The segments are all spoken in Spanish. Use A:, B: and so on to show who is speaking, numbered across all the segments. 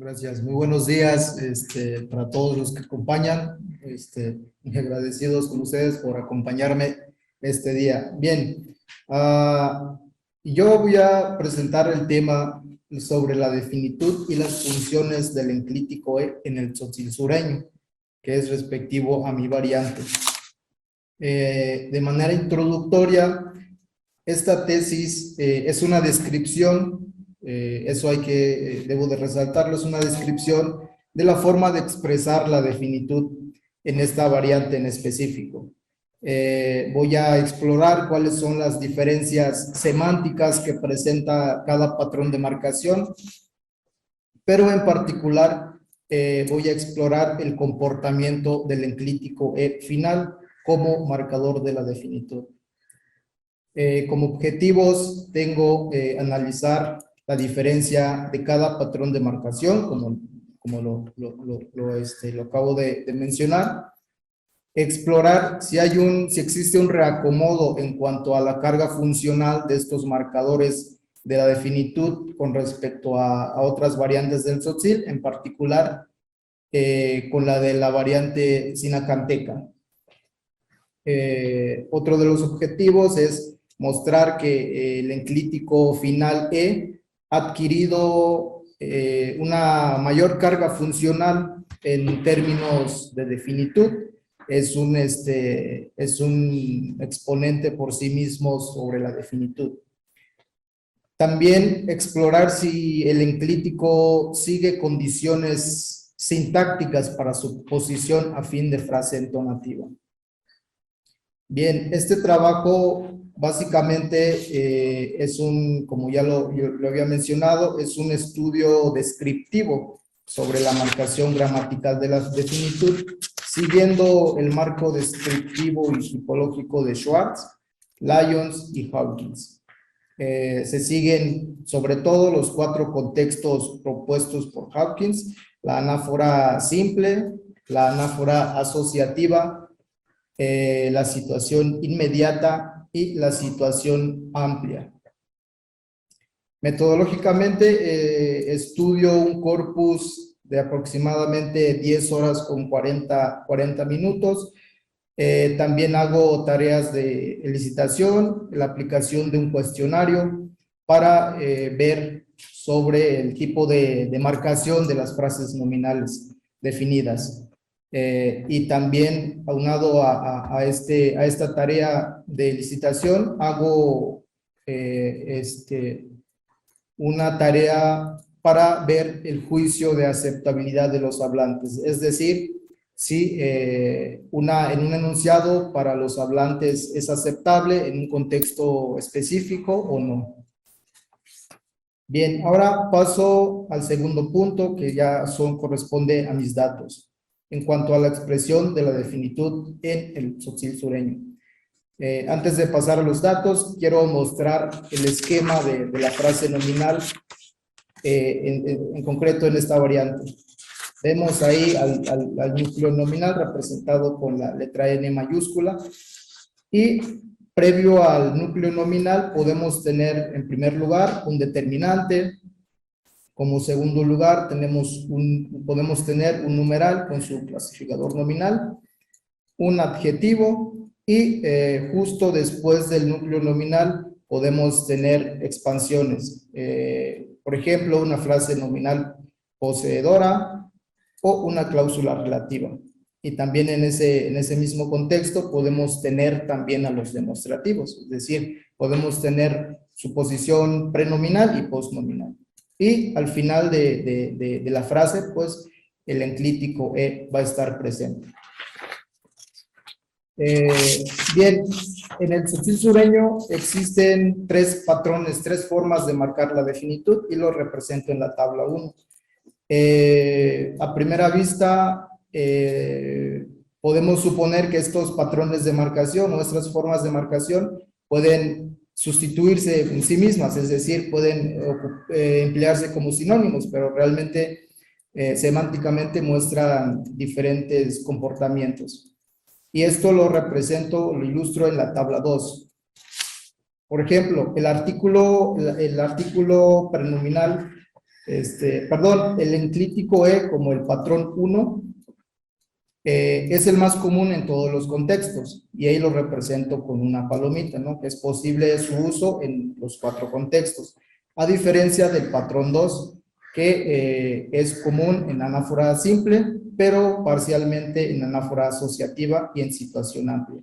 A: Gracias. Muy buenos días para todos los que acompañan. Muy agradecidos con ustedes por acompañarme este día. Bien, yo voy a presentar el tema sobre la definitud y las funciones del enclítico E en el tzotzil sureño, que es respectivo a mi variante. De manera introductoria, esta tesis es una descripción, eso debo de resaltarlo, es una descripción de la forma de expresar la definitud en esta variante en específico. Voy a explorar cuáles son las diferencias semánticas que presenta cada patrón de marcación, pero en particular voy a explorar el comportamiento del enclítico E final como marcador de la definitud. Como objetivos tengo analizar la diferencia de cada patrón de marcación, como lo acabo de mencionar. Explorar si existe un reacomodo en cuanto a la carga funcional de estos marcadores de la definitud con respecto a otras variantes del tzotzil, en particular con la de la variante sinacanteca. Otro de los objetivos es mostrar que el enclítico final E ha adquirido una mayor carga funcional en términos de definitud. Es un exponente por sí mismo sobre la definitud. También explorar si el enclítico sigue condiciones sintácticas para su posición a fin de frase entonativa. Bien, este trabajo básicamente como ya lo había mencionado, es un estudio descriptivo sobre la marcación gramatical de la definitud, siguiendo el marco descriptivo y tipológico de Schwartz, Lyons y Hawkins. Se siguen sobre todo los 4 contextos propuestos por Hawkins: la anáfora simple, la anáfora asociativa, la situación inmediata y la situación amplia. Metodológicamente estudio un corpus de aproximadamente 10 horas con 40 minutos. También hago tareas de elicitación, la aplicación de un cuestionario para ver sobre el tipo de marcación de las frases nominales definidas. Y también, aunado a esta tarea de licitación, hago una tarea para ver el juicio de aceptabilidad de los hablantes, es decir, si en un enunciado para los hablantes es aceptable en un contexto específico o no. Bien, ahora paso al segundo punto, que ya corresponde a mis datos, en cuanto a la expresión de la definitud en el tzotzil sureño. Antes de pasar a los datos, quiero mostrar el esquema de la frase nominal, en concreto en esta variante. Vemos ahí al núcleo nominal representado con la letra N mayúscula, y previo al núcleo nominal podemos tener en primer lugar un determinante. Como segundo lugar podemos tener un numeral con su clasificador nominal, un adjetivo, y justo después del núcleo nominal podemos tener expansiones. Por ejemplo, una frase nominal poseedora o una cláusula relativa. Y también en ese mismo contexto podemos tener también a los demostrativos, es decir, podemos tener suposición prenominal y postnominal. Y al final de la frase, pues, el enclítico E va a estar presente. Bien, en el tzotzil sureño existen 3 patrones, 3 formas de marcar la definitud, y lo represento en la tabla 1. A primera vista, podemos suponer que estos patrones de marcación o estas formas de marcación pueden sustituirse en sí mismas, es decir, pueden emplearse como sinónimos, pero realmente semánticamente muestran diferentes comportamientos. Y esto lo ilustro en la tabla 2. Por ejemplo, el artículo prenominal perdón, el enclítico E como el patrón 1 es el más común en todos los contextos y ahí lo represento con una palomita, ¿no? Que es posible su uso en los 4 contextos, a diferencia del patrón 2, que es común en anáfora simple, pero parcialmente en anáfora asociativa y en situación amplia.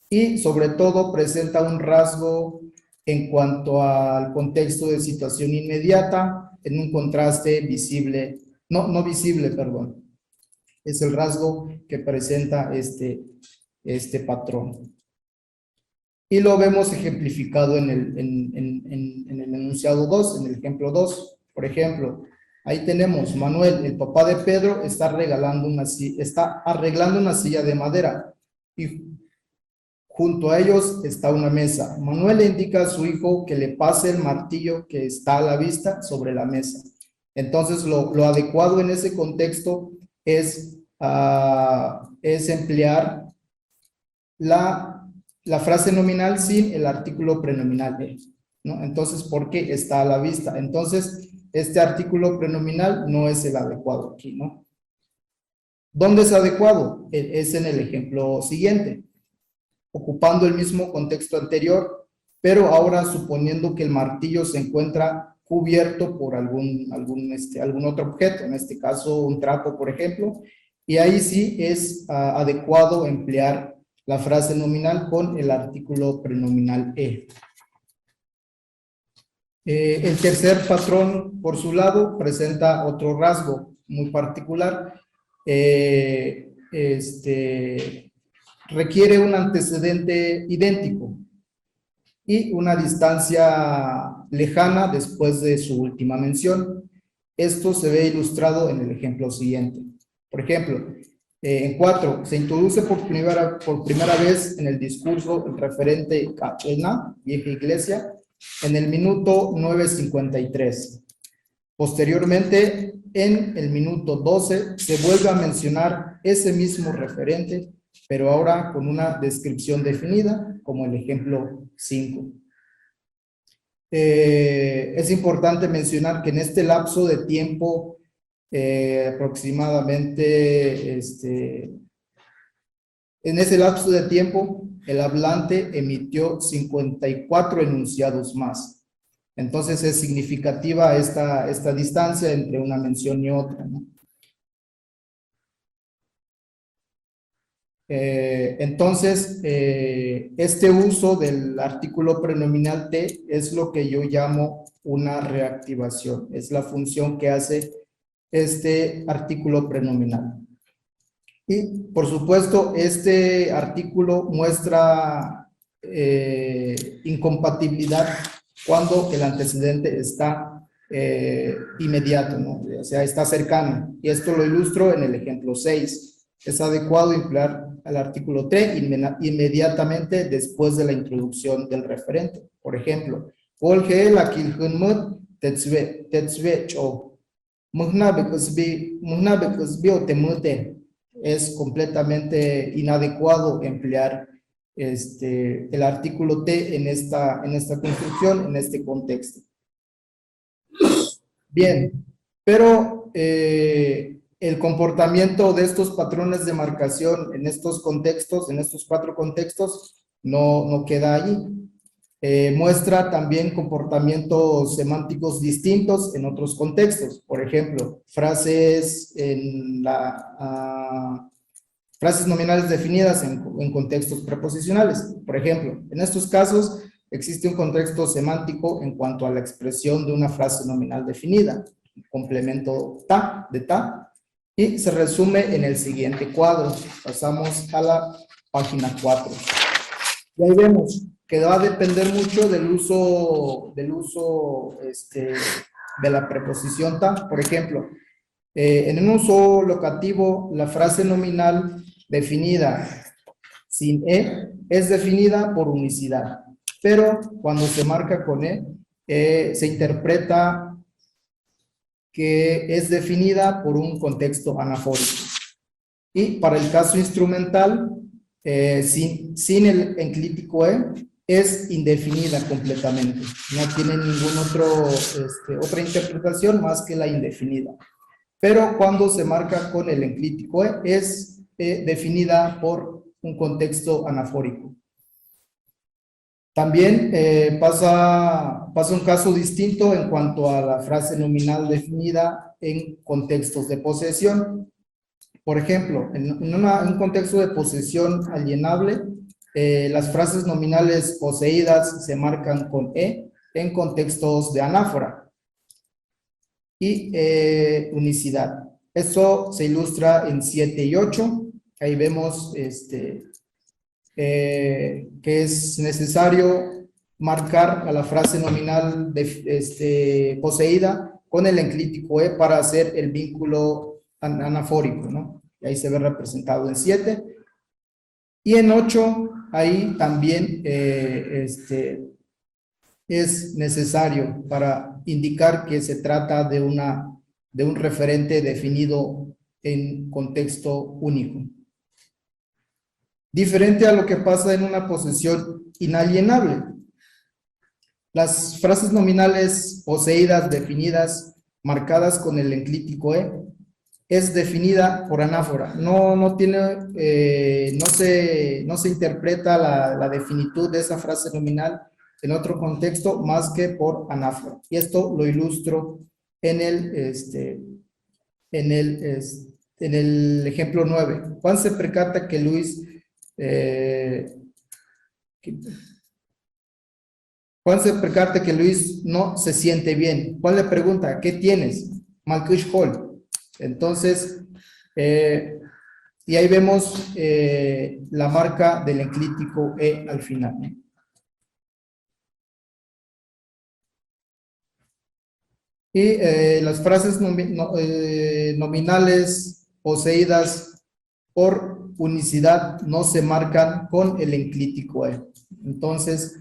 A: Y sobre todo presenta un rasgo en cuanto al contexto de situación inmediata, en un contraste visible, no visible, perdón. Es el rasgo que presenta este patrón. Y lo vemos ejemplificado en el enunciado 2, en el ejemplo 2. Por ejemplo, ahí tenemos Manuel, el papá de Pedro, está arreglando una silla de madera y junto a ellos está una mesa. Manuel le indica a su hijo que le pase el martillo que está a la vista sobre la mesa. Entonces, lo adecuado en ese contexto es emplear la frase nominal sin el artículo prenominal E, ¿no? Entonces, ¿por qué está a la vista? Entonces, este artículo prenominal no es el adecuado aquí, ¿no? ¿Dónde es adecuado? Es en el ejemplo siguiente, ocupando el mismo contexto anterior, pero ahora suponiendo que el martillo se encuentra cubierto por algún otro objeto, en este caso un trapo, por ejemplo, y ahí sí es adecuado emplear la frase nominal con el artículo prenominal E. El tercer patrón, por su lado, presenta otro rasgo muy particular. Requiere un antecedente idéntico y una distancia lejana después de su última mención. Esto se ve ilustrado en el ejemplo siguiente. Por ejemplo, en 4, se introduce por primera vez en el discurso el referente Cachena, vieja iglesia, en el minuto 9:53. Posteriormente, en el minuto 12, se vuelve a mencionar ese mismo referente, pero ahora con una descripción definida, como el ejemplo 5. Es importante mencionar que en este lapso de tiempo, aproximadamente, en ese lapso de tiempo, el hablante emitió 54 enunciados más. Entonces es significativa esta distancia entre una mención y otra, ¿no? Entonces, este uso del artículo prenominal T es lo que yo llamo una reactivación. Es la función que hace este artículo prenominal. Y, por supuesto, este artículo muestra incompatibilidad cuando el antecedente está inmediato, ¿no? O sea, está cercano. Y esto lo ilustro en el ejemplo 6. Es adecuado emplear el artículo T inmediatamente después de la introducción del referente. Por ejemplo, es completamente inadecuado emplear el artículo T en esta construcción, en este contexto. Bien, pero el comportamiento de estos patrones de marcación en estos contextos, en estos 4 contextos, no queda allí. Muestra también comportamientos semánticos distintos en otros contextos. Por ejemplo, frases nominales definidas en contextos preposicionales. Por ejemplo, en estos casos existe un contexto semántico en cuanto a la expresión de una frase nominal definida, complemento ta, de ta, y se resume en el siguiente cuadro. Pasamos a la página 4. Y ahí vemos que va a depender mucho del uso de la preposición ta. Por ejemplo, en un uso locativo, la frase nominal definida sin E es definida por unicidad, pero cuando se marca con E, se interpreta que es definida por un contexto anafórico. Y para el caso instrumental, sin el enclítico E, es indefinida completamente. No tiene ningún otra interpretación más que la indefinida. Pero cuando se marca con el enclítico E, es definida por un contexto anafórico. También pasa un caso distinto en cuanto a la frase nominal definida en contextos de posesión. Por ejemplo, en un contexto de posesión alienable, las frases nominales poseídas se marcan con E en contextos de anáfora y unicidad. Esto se ilustra en 7 y 8. Ahí vemos que es necesario marcar a la frase nominal poseída con el enclítico E para hacer el vínculo anafórico, ¿no? Y ahí se ve representado en 7. Y en 8, ahí también es necesario para indicar que se trata de un referente definido en contexto único. Diferente a lo que pasa en una posesión inalienable. Las frases nominales poseídas, definidas, marcadas con el enclítico E, es definida por anáfora. No se interpreta la definitud de esa frase nominal en otro contexto más que por anáfora. Y esto lo ilustro en el ejemplo 9. Juan se percata que Luis Juan se percata que Luis no se siente bien. Juan le pregunta, ¿qué tienes? Malkush Hall. Entonces, y ahí vemos la marca del enclítico E al final. Y las frases nominales poseídas por unicidad no se marcan con el enclítico E. Entonces,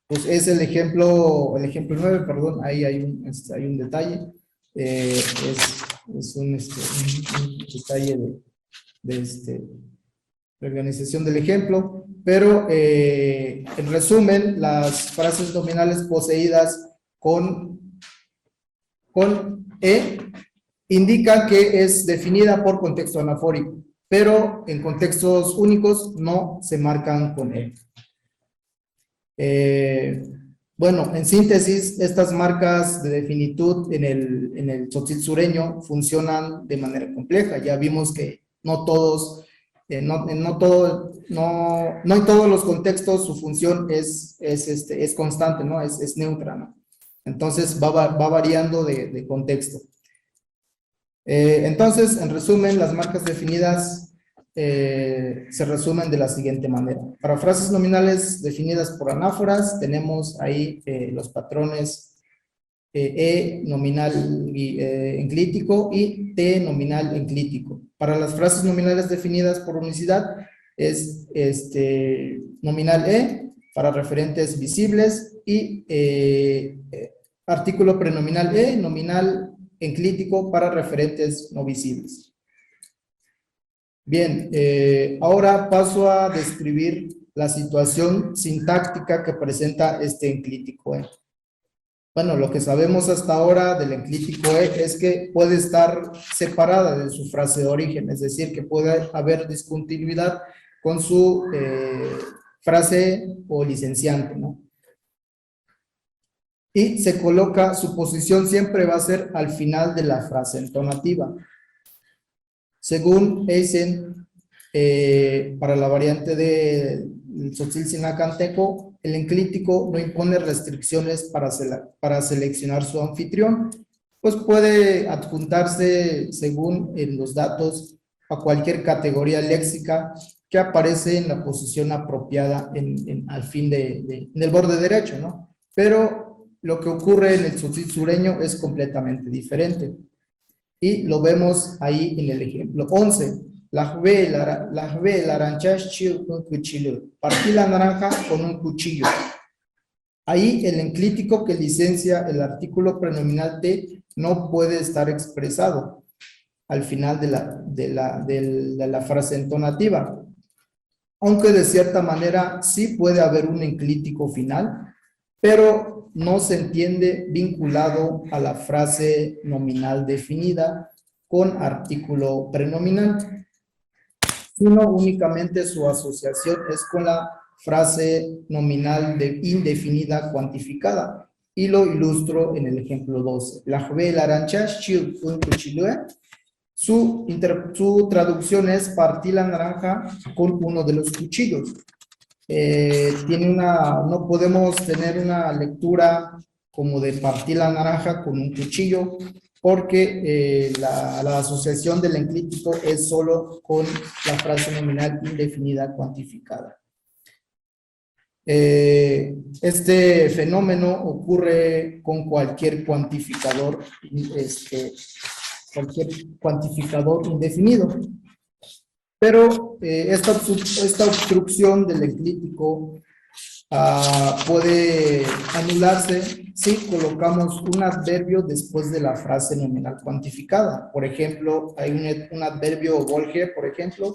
A: pues es el ejemplo 9, perdón, ahí hay un detalle. Es un detalle de organización del ejemplo, pero en resumen, las frases nominales poseídas con E indica que es definida por contexto anafórico, pero en contextos únicos no se marcan con E. Bueno, en síntesis, estas marcas de definitud en el tzotzil sureño funcionan de manera compleja. Ya vimos que no en todos los contextos su función es constante, ¿no? Es neutra, ¿no? Entonces va variando de contexto. Entonces, en resumen, las marcas definidas se resumen de la siguiente manera. Para frases nominales definidas por anáforas, tenemos ahí los patrones E nominal enclítico y T nominal enclítico. Para las frases nominales definidas por unicidad, es nominal E para referentes visibles y artículo prenominal E, nominal enclítico para referentes no visibles. Bien, ahora paso a describir la situación sintáctica que presenta este enclítico E. Bueno, lo que sabemos hasta ahora del enclítico E es que puede estar separada de su frase de origen, es decir, que puede haber discontinuidad con su frase o licenciante, ¿no? Y se coloca, su posición siempre va a ser al final de la frase entonativa. Según Eisen, para la variante del tzotzil sinacanteco, el enclítico no impone restricciones para seleccionar su anfitrión, pues puede adjuntarse según los datos a cualquier categoría léxica que aparece en la posición apropiada al fin en el borde derecho, ¿no? Pero lo que ocurre en el tzotzil sureño es completamente diferente. Y lo vemos ahí en el ejemplo 11. Partí la naranja con un cuchillo. Ahí el enclítico que licencia el artículo prenominal T no puede estar expresado al final de la frase entonativa. aunque de cierta manera sí puede haber un enclítico final, pero no se entiende vinculado a la frase nominal definida con artículo prenominal, sino únicamente su asociación es con la frase nominal indefinida cuantificada. Y lo ilustro en el ejemplo 12. La jove la arancha, su traducción es partí la naranja con uno de los cuchillos. No podemos tener una lectura como de partir la naranja con un cuchillo, porque la asociación del enclítico es solo con la frase nominal indefinida cuantificada. Este fenómeno ocurre con cualquier cuantificador indefinido. Pero esta obstrucción del enclítico puede anularse si colocamos un adverbio después de la frase nominal cuantificada. Por ejemplo, hay un adverbio volge, por ejemplo,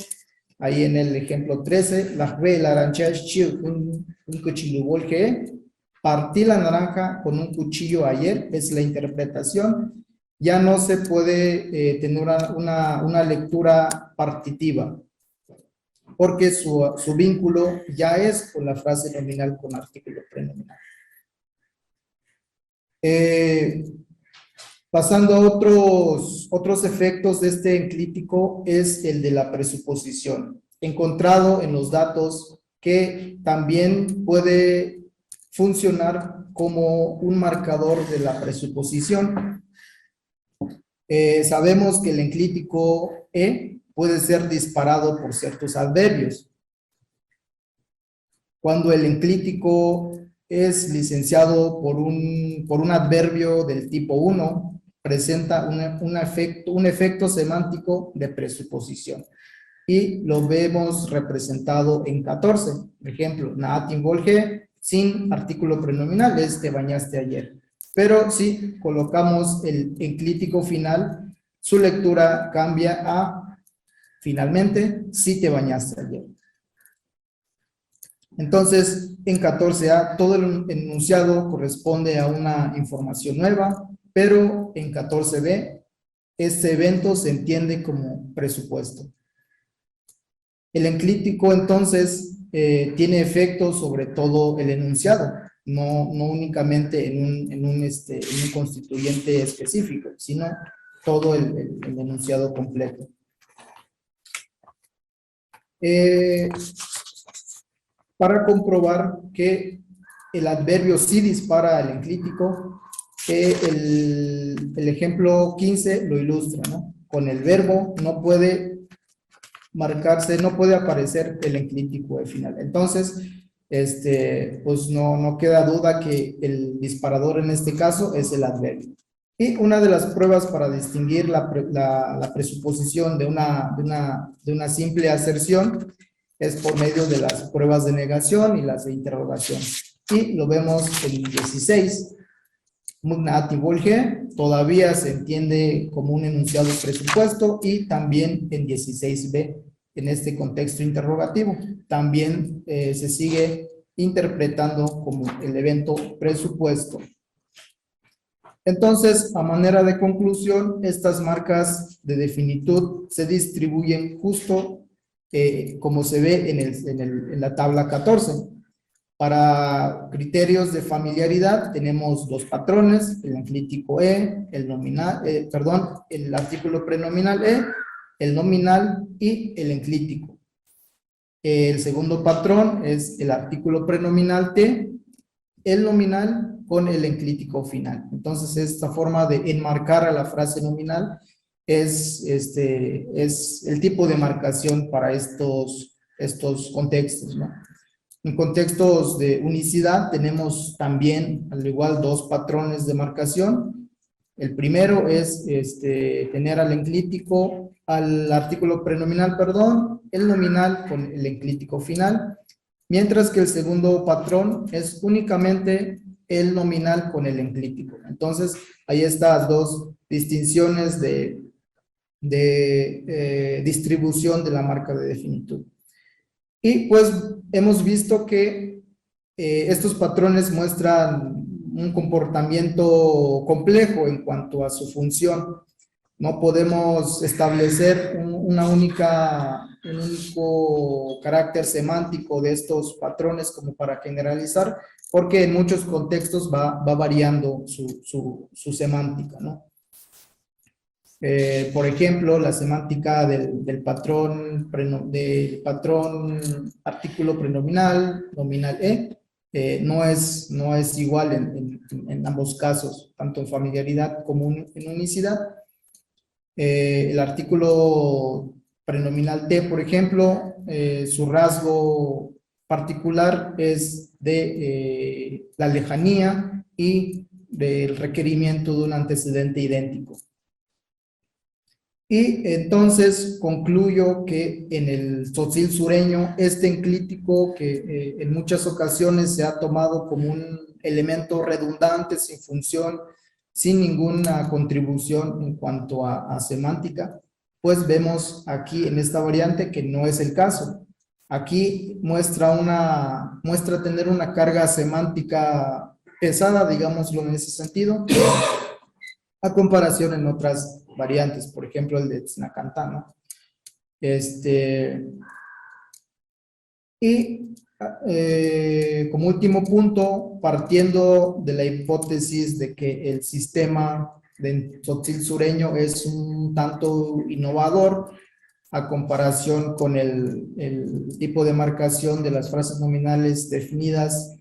A: ahí en el ejemplo 13, la naranja un cuchillo volge, partí la naranja con un cuchillo ayer, es la interpretación. Ya no se puede tener una lectura partitiva, porque su vínculo ya es con la frase nominal con artículo prenominal. Pasando a otros efectos de este enclítico es el de la presuposición, encontrado en los datos, que también puede funcionar como un marcador de la presuposición. Sabemos que el enclítico E puede ser disparado por ciertos adverbios. Cuando el enclítico es licenciado por un adverbio del tipo 1, presenta un efecto semántico de presuposición. Y lo vemos representado en 14. Por ejemplo, Naatin Volge, sin artículo prenominal, es te bañaste ayer. Pero si colocamos el enclítico final, su lectura cambia a, finalmente, si te bañaste ayer. Entonces, en 14A, todo el enunciado corresponde a una información nueva, pero en 14B, este evento se entiende como presupuesto. El enclítico, entonces, tiene efectos sobre todo el enunciado, no únicamente en un constituyente específico, sino todo el enunciado completo. Para comprobar que el adverbio sí dispara al enclítico, el ejemplo 15 lo ilustra, ¿no? Con el verbo no puede marcarse, no puede aparecer el enclítico al final. Entonces, pues no queda duda que el disparador en este caso es el adverbio. Y una de las pruebas para distinguir la presuposición de una simple aserción es por medio de las pruebas de negación y las de interrogación. Y lo vemos en 16. Mugnati Volge todavía se entiende como un enunciado presupuesto, y también en 16b, en este contexto interrogativo, también se sigue interpretando como el evento presupuesto. Entonces, a manera de conclusión, estas marcas de definitud se distribuyen justo como se ve en la tabla 14. Para criterios de familiaridad tenemos dos patrones, el enclítico E, el artículo prenominal E, el nominal y el enclítico. El segundo patrón es el artículo prenominal T, el nominal con el enclítico final. Entonces, esta forma de enmarcar a la frase nominal es el tipo de marcación para estos contextos, ¿no? En contextos de unicidad tenemos también, al igual, dos patrones de marcación. El primero es tener al artículo prenominal, el nominal con el enclítico final, mientras que el segundo patrón es únicamente el nominal con el enclítico. Entonces, hay estas dos distinciones de distribución de la marca de definitud. Y pues hemos visto que estos patrones muestran un comportamiento complejo en cuanto a su función. No podemos establecer un único carácter semántico de estos patrones como para generalizar, porque en muchos contextos va variando su semántica, ¿no? Por ejemplo, la semántica del patrón artículo prenominal, nominal no es igual en ambos casos, tanto en familiaridad como en unicidad. El artículo prenominal T, por ejemplo, su rasgo particular es de la lejanía y del requerimiento de un antecedente idéntico. Y entonces concluyo que en el tzotzil sureño, este enclítico que en muchas ocasiones se ha tomado como un elemento redundante, sin función, sin ninguna contribución en cuanto a semántica, pues vemos aquí en esta variante que no es el caso. Aquí muestra tener una carga semántica pesada, digámoslo en ese sentido, a comparación en otras variantes, por ejemplo el de Tznacantá, ¿no? Como último punto, partiendo de la hipótesis de que el sistema de tzotzil sureño es un tanto innovador a comparación con el tipo de marcación de las frases nominales definidas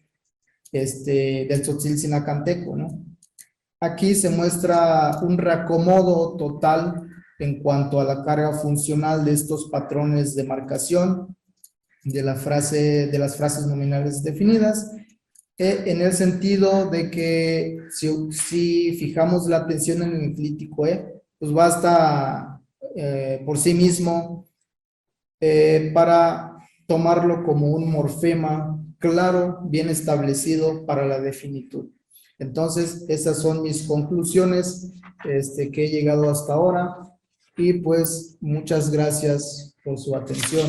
A: del tzotzil sinacanteco, ¿no? Aquí se muestra un reacomodo total en cuanto a la carga funcional de estos patrones de marcación de las frases nominales definidas, en el sentido de que si fijamos la atención en el enclítico pues basta por sí mismo para tomarlo como un morfema claro, bien establecido para la definitud. Entonces, esas son mis conclusiones que he llegado hasta ahora y pues muchas gracias por su atención.